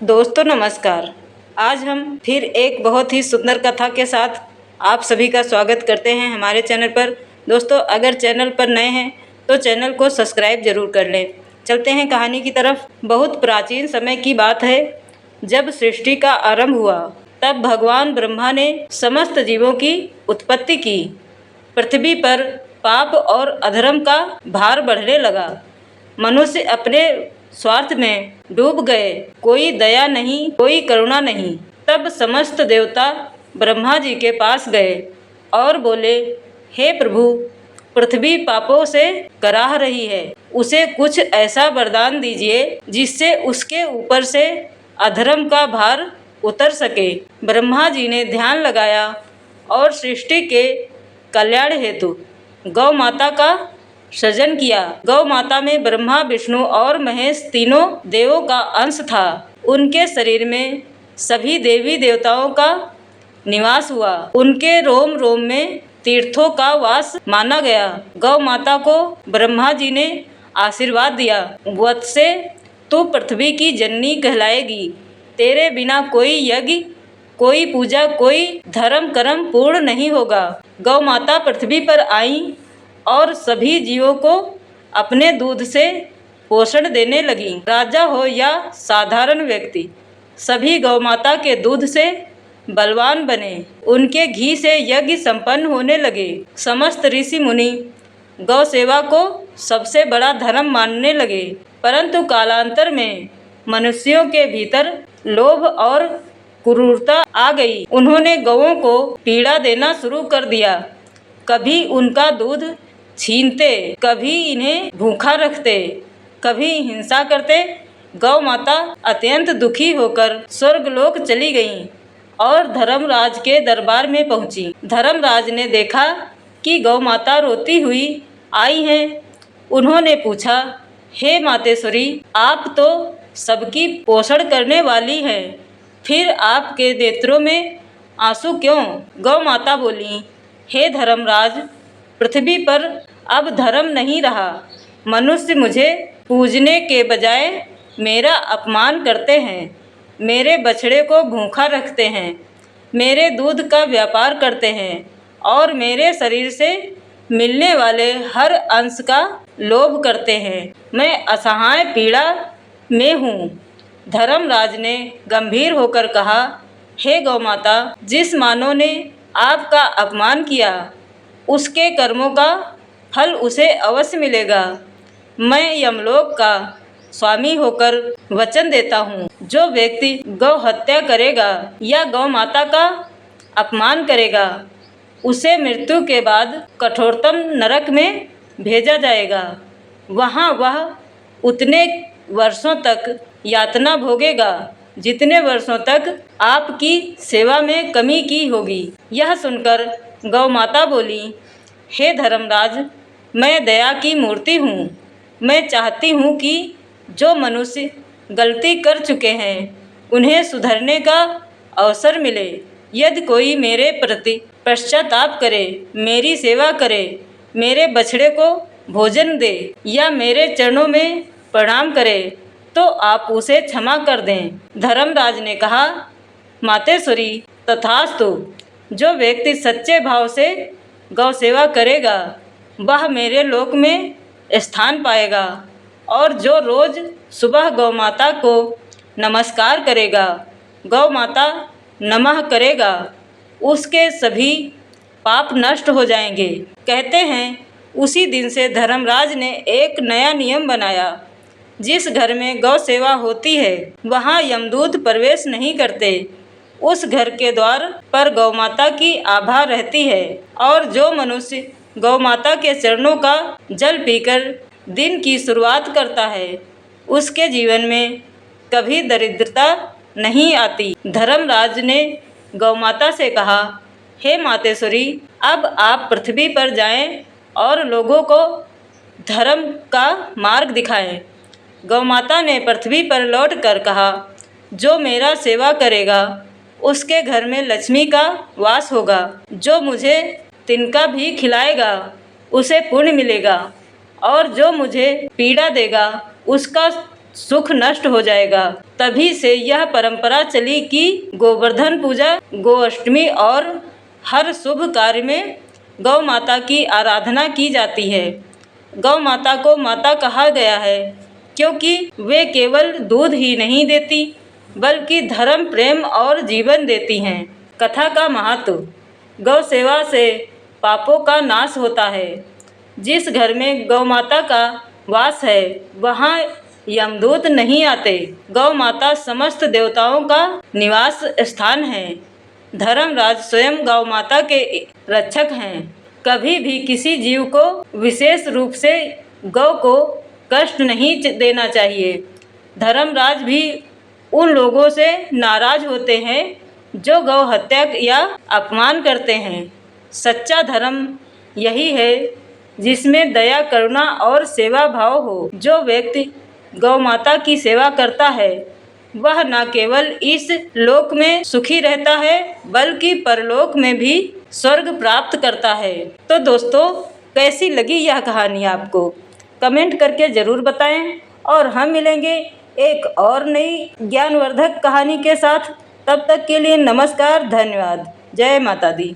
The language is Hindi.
दोस्तों नमस्कार। आज हम फिर एक बहुत ही सुंदर कथा के साथ आप सभी का स्वागत करते हैं हमारे चैनल पर। दोस्तों अगर चैनल पर नए हैं तो चैनल को सब्सक्राइब जरूर कर लें। चलते हैं कहानी की तरफ। बहुत प्राचीन समय की बात है, जब सृष्टि का आरंभ हुआ तब भगवान ब्रह्मा ने समस्त जीवों की उत्पत्ति की। पृथ्वी पर पाप और अधर्म का भार बढ़ने लगा। मनुष्य अपने स्वार्थ में डूब गए। कोई दया नहीं, कोई करुणा नहीं। तब समस्त देवता ब्रह्मा जी के पास गए और बोले, हे प्रभु, पृथ्वी पापों से कराह रही है। उसे कुछ ऐसा वरदान दीजिए जिससे उसके ऊपर से अधर्म का भार उतर सके। ब्रह्मा जी ने ध्यान लगाया और सृष्टि के कल्याण हेतु गौ माता का सृजन किया। गौ माता में ब्रह्मा, विष्णु और महेश तीनों देवों का अंश था। उनके शरीर में सभी देवी देवताओं का निवास हुआ। उनके रोम रोम में तीर्थों का वास माना गया। गौ माता को ब्रह्मा जी ने आशीर्वाद दिया, वत्से तू पृथ्वी की जननी कहलाएगी। तेरे बिना कोई यज्ञ, कोई पूजा, कोई धर्म कर्म पूर्ण नहीं होगा। गौ माता पृथ्वी पर आई और सभी जीवों को अपने दूध से पोषण देने लगी। राजा हो या साधारण व्यक्ति, सभी गौ माता के दूध से बलवान बने। उनके घी से यज्ञ संपन्न होने लगे। समस्त ऋषि मुनि गौ सेवा को सबसे बड़ा धर्म मानने लगे। परंतु कालांतर में मनुष्यों के भीतर लोभ और क्रूरता आ गई। उन्होंने गौओं को पीड़ा देना शुरू कर दिया। कभी उनका दूध छीनते, कभी इन्हें भूखा रखते, कभी हिंसा करते। गौ माता अत्यंत दुखी होकर स्वर्गलोक चली गईं और धर्मराज के दरबार में पहुंची। धर्मराज ने देखा कि गौ माता रोती हुई आई हैं। उन्होंने पूछा, हे मातेश्वरी, आप तो सबकी पोषण करने वाली हैं, फिर आपके नेत्रों में आंसू क्यों? गौ माता बोली, हे धर्मराज, पृथ्वी पर अब धर्म नहीं रहा। मनुष्य मुझे पूजने के बजाय मेरा अपमान करते हैं, मेरे बछड़े को भूखा रखते हैं, मेरे दूध का व्यापार करते हैं और मेरे शरीर से मिलने वाले हर अंश का लोभ करते हैं। मैं असहाय पीड़ा में हूँ। धर्मराज ने गंभीर होकर कहा, हे गौ माता, जिस मानव ने आपका अपमान किया उसके कर्मों का फल उसे अवश्य मिलेगा। मैं यमलोक का स्वामी होकर वचन देता हूँ, जो व्यक्ति गौ हत्या करेगा या गौ माता का अपमान करेगा उसे मृत्यु के बाद कठोरतम नरक में भेजा जाएगा। वहाँ वह उतने वर्षों तक यातना भोगेगा जितने वर्षों तक आपकी सेवा में कमी की होगी। यह सुनकर गौ माता बोली, हे धर्मराज, मैं दया की मूर्ति हूँ। मैं चाहती हूँ कि जो मनुष्य गलती कर चुके हैं उन्हें सुधरने का अवसर मिले। यदि कोई मेरे प्रति पश्चाताप करे, मेरी सेवा करे, मेरे बछड़े को भोजन दे या मेरे चरणों में प्रणाम करे तो आप उसे क्षमा कर दें। धर्मराज ने कहा, मातेश्वरी, तथास्तु। जो व्यक्ति सच्चे भाव से गौ सेवा करेगा वह मेरे लोक में स्थान पाएगा और जो रोज सुबह गौ माता को नमस्कार करेगा, गौ माता नमः करेगा, उसके सभी पाप नष्ट हो जाएंगे। कहते हैं उसी दिन से धर्मराज ने एक नया नियम बनाया। जिस घर में गौ सेवा होती है वहाँ यमदूत प्रवेश नहीं करते। उस घर के द्वार पर गौ माता की आभा रहती है और जो मनुष्य गौ माता के चरणों का जल पीकर दिन की शुरुआत करता है उसके जीवन में कभी दरिद्रता नहीं आती। धर्मराज ने गौ माता से कहा, हे मातेश्वरी, अब आप पृथ्वी पर जाएं और लोगों को धर्म का मार्ग दिखाएं। गौ माता ने पृथ्वी पर लौटकर कहा, जो मेरा सेवा करेगा उसके घर में लक्ष्मी का वास होगा। जो मुझे तिनका भी खिलाएगा उसे पुण्य मिलेगा और जो मुझे पीड़ा देगा उसका सुख नष्ट हो जाएगा। तभी से यह परंपरा चली कि गोवर्धन पूजा, गोअष्टमी और हर शुभ कार्य में गौ माता की आराधना की जाती है। गौ माता को माता कहा गया है क्योंकि वे केवल दूध ही नहीं देती बल्कि धर्म, प्रेम और जीवन देती हैं। कथा का महत्व। गौ सेवा से पापों का नाश होता है। जिस घर में गौ माता का वास है वहाँ यमदूत नहीं आते। गौ माता समस्त देवताओं का निवास स्थान है। धर्मराज स्वयं गौ माता के रक्षक हैं। कभी भी किसी जीव को, विशेष रूप से गौ को कष्ट नहीं देना चाहिए। धर्मराज भी उन लोगों से नाराज होते हैं जो गौ हत्या या अपमान करते हैं। सच्चा धर्म यही है जिसमें दया, करुणा और सेवा भाव हो। जो व्यक्ति गौ माता की सेवा करता है वह न केवल इस लोक में सुखी रहता है बल्कि परलोक में भी स्वर्ग प्राप्त करता है। तो दोस्तों, कैसी लगी यह कहानी आपको? कमेंट करके ज़रूर बताएं और हम मिलेंगे एक और नई ज्ञानवर्धक कहानी के साथ। तब तक के लिए नमस्कार, धन्यवाद। जय माता दी।